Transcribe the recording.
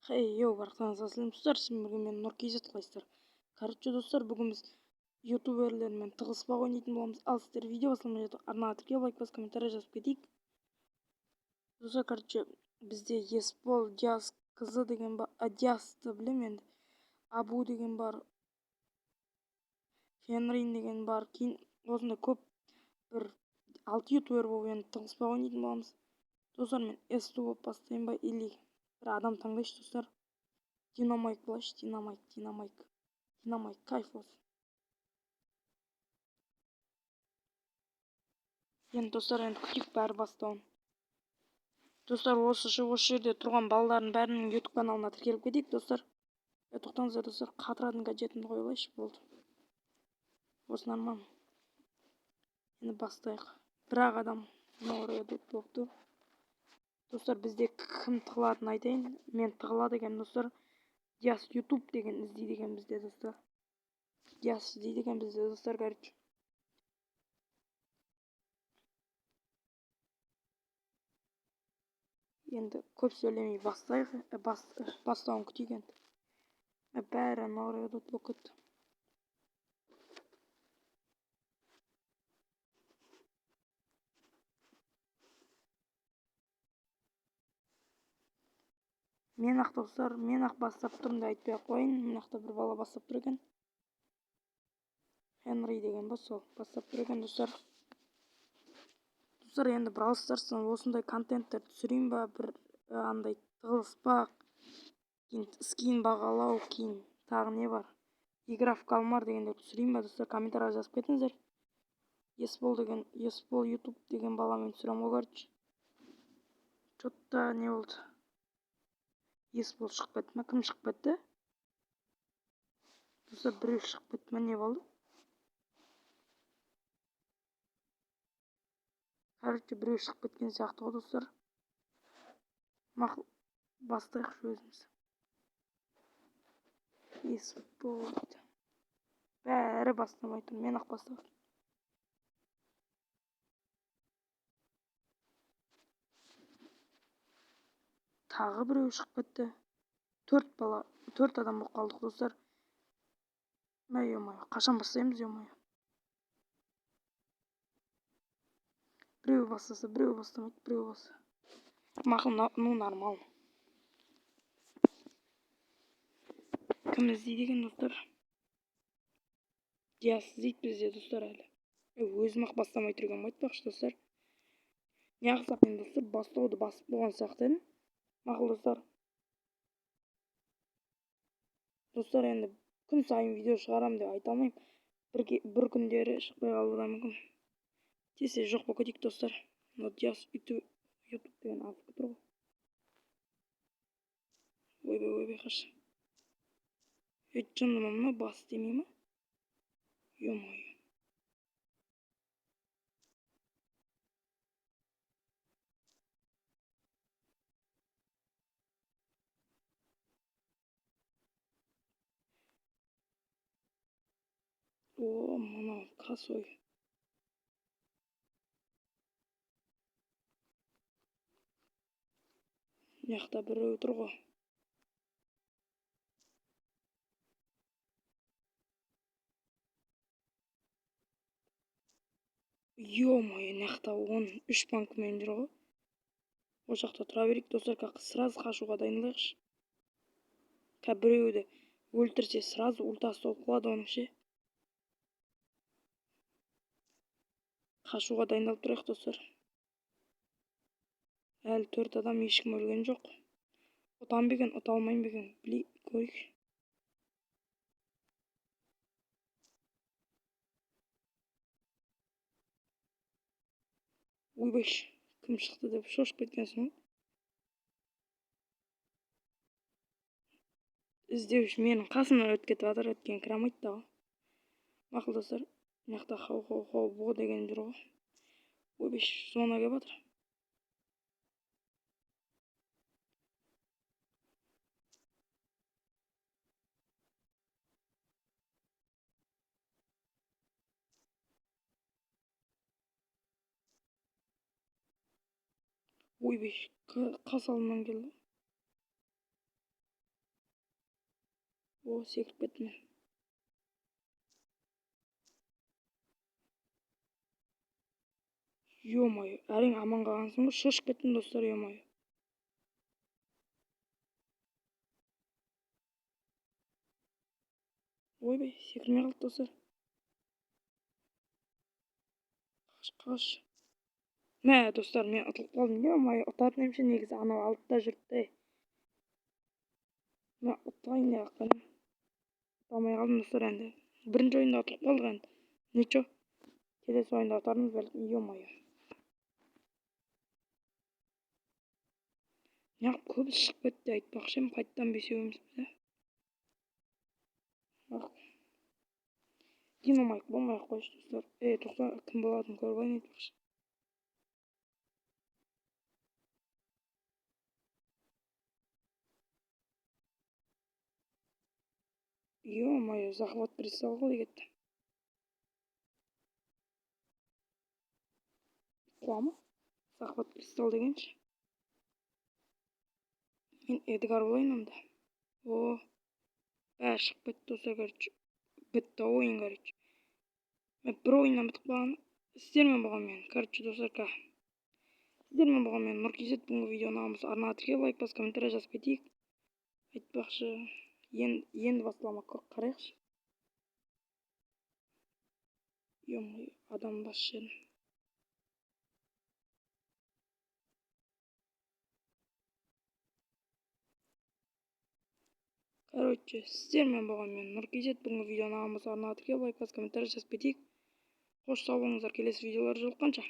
Хей, йоу, барлықтарыңызға сәлем достар, сіздермен бірге мен Нұр-KZ қалайсыздар? Короче достар, бүгін біз ютуберлермен тығылыспақ ойнайтын боламыз. Ал сіздер видео басылымына жатып арнаға тіркеліп лайк басып комментарий жазып кетейік. Достар, короче, бізде Еспол, Диас қызы деген бар, Диасты білем енді, Абу деген бар, Фенрин деген бар, кейін осындай көп бір 6 ютубер болып енді тығылыспақ ойнайтын боламыз. Достар, мен S2 болып бастайын ба, или бір адам таңдайшы достар. Динамайк болайшы, Динамайк кайф болсын. Енді достар, енді күтейік бәрі бастауын. Достар, осы жерде тұрған балалардың бәрінің YouTube каналына тіркеліп кетейік достар. Тоқтаңыздар достар, қатыратын гаджетімді қоя алайыншы, болды. Осы нормально. Енді бастайық. Бір-ақ адам болды. Достар, бізде кім тығылатынын айтайын. Мен тығылады екен достар. Диас YouTube деген іздейді екен бізде достар. Диас іздейді екен бізде достар, короче. Енді көп сөйлемей бастайық. Бастауын күтейік енді. Бәрі нағырады болып кетті. Мен ақ достар, мен ақ бастап тұрмын да айтпай ақ қояйын. Мен ақта бір бала бастап тұр екен. Хенри деген ба сол бастап тұр екен достар. Достар, енді Brawl Stars'тан осындай контенттер түсірейін ба, бір андай тығылыспақ, кейін скин бағалау, кейін тағы не бар, игра в кальмар дегенде түсірейін ба достар, комментария жазып кетіңіздер. Еспол YouTube деген баламен түсіремін ғой, короче. Что-то не болды. Еспол шығып кетті ма? Кім шығып кетті? Достар, біреу шығып кетті ма? Не болды? Короче, біреу шығып кеткен сияқты ғой достар. Мақұл, бастайықшы өзіміз. Еспол. Бәрі бастамай тұр, мен ақ бастап. Тағы біреу шығып кетті. 4 адам болып қалдық достар. Қашан бастаймыз, Біреу бастаса, біреу бастамайды, біреу басса. Мақұл, ну нормально. Кім іздейді екен достар? Диас іздейді бізде достар әлі. Өзім ақ бастамай тұрған айтпақшы достар. Неғысақ мен достар, бастауды басып болған сияқты. Мақұл достар. Достар, енді күн сайын видео шығарам деп айта алмаймын. Бір күндері шықпай қалуы да мүмкін. Тесе жоқ болып кетейік достар. Диас YouTube деген азық тұр ғой. Ойбай, қаш. Жындыма ма, бас демей ма? Ё-моё. О, мына косой. Мыяқта біреу тұр ғой. Ё-моё, мыяқта 13 банкімен жүр ғой. Ол жақта тұра берейік достар, сразу қашуға дайындалайықшы. Біреуді өлтірсе сразу ультасы толып қалады оның ше. Қашуға дайындалып тұрайық достар. Әлі 4 адам, ешкім өлген жоқ. Ұтам ба екен, ұта алмайым ба екен, көрейік. Ойбай, кім шықты деп шошып кеткенсің ғой. Іздеуші менің қасымнан өтіп кетіп жатыр, өткен кірамайды да ғой. Мақұл достар, мыяқта хау бұғы деген жүр ғой. Ойбай, зона келіп жатыр. Ойбай, қас алдымнан келді. О, секіріп кеттім мен. Ё-моё, әрең аман қалғансың ғой, шошып кеттім достар, ё-моё. Ойбай, секірмей қалды достар. Қаш. Мә достар, мен ұтылып қалдым, ё-моё, ұтатын емші негізі анау алдыда жүрді. Мә ұтайын деп аққан. Ұтамай қалдым достар енді. Бірінші ойында ұтылып қалдық енді. Ничо. Келесі ойында ұтармыз бәлкім, ё-моё. Неғып көбісі шығып кетті айтпақшы едім, қайттан бесеуімізбіз. Динамайк болмай-ақ қойшы достар. Тоқта, кім болатынын көріп алайын айтпақшы. Ё-моё, захват кристалл ғой кетті. Қуамы? Захват кристалл дегенші. Мен Эдгар болайын онда. О, бәрі шығып кетті достар, короче. Бітті ойын, короче. Мен бір ойыннан бітіп қалған. Сіздермен болған мен, короче достар. Сіздермен болған мен Нұркизет. Бүгінгі видеоны ұнаған болса арнаға тіркеліп лайк басып комментарий жазып кетейік. Айтпақшы, енді басталамақ қарайықшы. Ё-моё, адам бас жерін. Короче, сіздермен болған мен Нұркизет. Бүгінгі видеоны ұнаған болса арнаға тіркеліп лайк басып комментарий жазып кетейік. Қош сау болыңыздар, келесі видеолар жолыққанша.